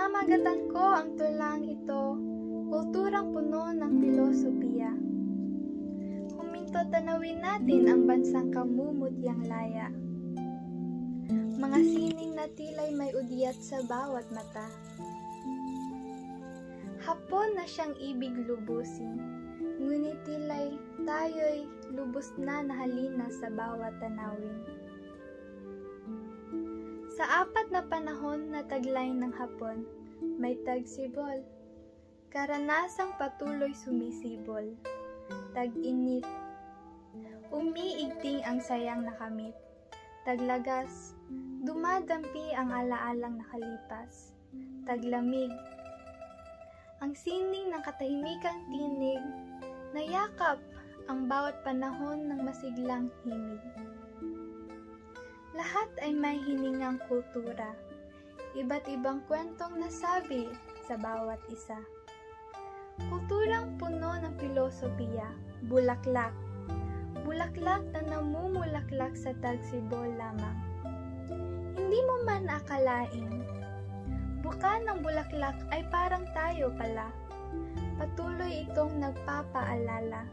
Pamamagatan ko ang tulang ito, kulturang puno ng filosofiya. Huminto tanawin natin ang bansang kamumutyang laya. Mga sining na tila'y may udyat sa bawat mata. Hapon na siyang ibig lubusin, ngunit tila'y tayo'y lubos na nahalina sa bawat tanawin. Sa apat na panahon na taglay ng hapon, may tagsibol, karanasang patuloy sumisibol, tag-init, umiigting ang sayang nakamit, taglagas, dumadampi ang alaalang nakalipas, taglamig, ang sining ng katahimikang tinig, nayakap ang bawat panahon ng masiglang himig. Lahat ay may hiningang kultura, iba't ibang kwentong nasabi sa bawat isa. Kulturang puno ng filosofiya, bulaklak, bulaklak na namumulaklak sa tagsibol lamang. Hindi mo man akalain, buka ng bulaklak ay parang tayo pala. Patuloy itong nagpapaalala,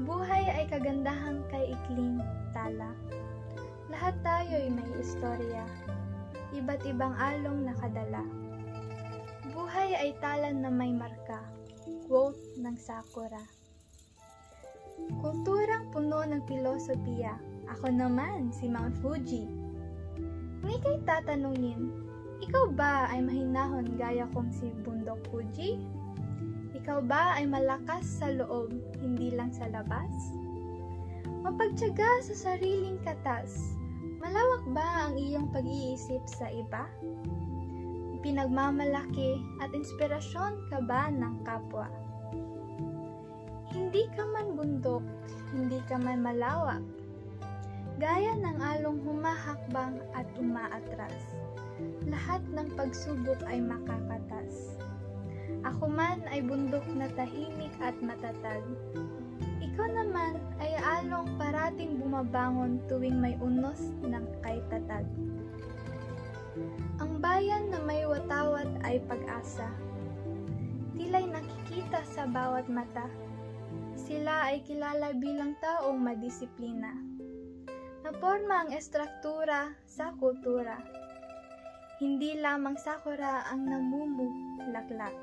buhay ay kagandahang kay ikling tala. Lahat tayo'y may istorya, iba't ibang along nakadala. Buhay ay talan na may marka, quote ng Sakura. Kulturang puno ng filosofiya, ako naman si Mount Fuji. Kung ika'y tatanungin, ikaw ba ay mahinahon gaya kong si Bundok Fuji? Ikaw ba ay malakas sa loob, hindi lang sa labas? Mapagtiyaga sa sariling katas, malawak ba ang iyong pag-iisip sa iba? Pinagmamalaki at inspirasyon ka ba ng kapwa? Hindi ka man bundok, hindi ka man malawak, gaya ng along humahakbang at umaatras, lahat ng pagsubok ay makakatas. Ako man ay bundok na tahimik at matatag, ikaw naman ay along parating bumabangon tuwing may unos ng kaitatag. Ang bayan na may watawat ay pag-asa, tila'y nakikita sa bawat mata. Sila ay kilala bilang taong madisiplina, naporma ang estruktura sa kultura. Hindi lamang sakura ang namumulaklak,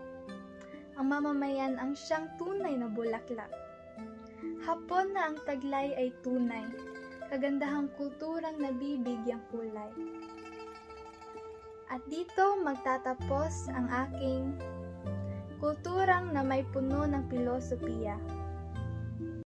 ang mamamayan ang siyang tunay na bulaklak. Hapon na ang taglay ay tunay, kagandahang kulturang nabibigyang kulay. At dito magtatapos ang aking kulturang na may puno ng filosofiya.